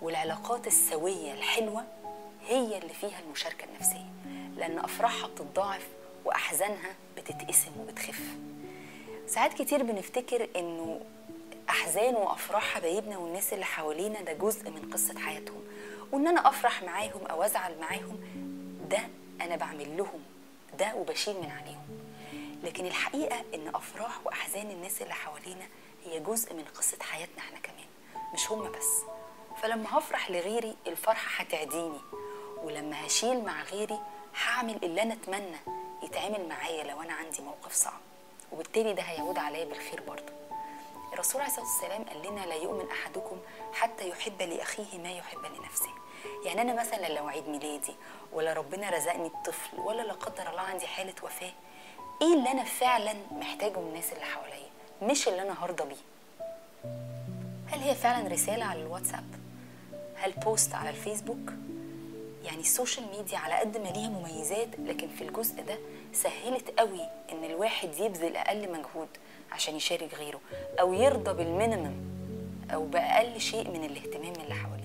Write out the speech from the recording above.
والعلاقات السوية الحلوة هي اللي فيها المشاركة النفسية، لأن أفراحها بتتضاعف وأحزانها بتتقسم وبتخف. ساعات كتير بنفتكر إنه أحزان وأفراح حبايبنا والناس اللي حوالينا ده جزء من قصة حياتهم، وإن أنا أفرح معاهم أو أزعل معاهم ده أنا بعمل لهم ده وبشيل من عليهم. لكن الحقيقة إن أفراح وأحزان الناس اللي حوالينا هي جزء من قصة حياتنا احنا كمان، مش هم بس. فلما هفرح لغيري الفرحة هتعديني، ولما هشيل مع غيري هعمل اللي أنا أتمنى يتعمل معايا لو أنا عندي موقف صعب، وبالتالي ده هيعود عليا بالخير برضه. الرسول عليه الصلاة والسلام قال لنا لا يؤمن أحدكم حتى يحب لأخيه ما يحب لنفسه. يعني أنا مثلا لو عيد ميلادي ولا ربنا رزقني بطفل ولا لا قدر الله عندي حالة وفاة، إيه اللي أنا فعلا محتاجه من الناس اللي حواليا، مش اللي أنا هرضى بيه. هل هي فعلا رسالة على الواتساب؟ هل بوست على الفيسبوك؟ يعني السوشيال ميديا على قد ما ليها مميزات، لكن في الجزء ده سهلت قوي ان الواحد يبذل اقل مجهود عشان يشارك غيره، او يرضى بالمينيمم او باقل شيء من الاهتمام اللي حواليه.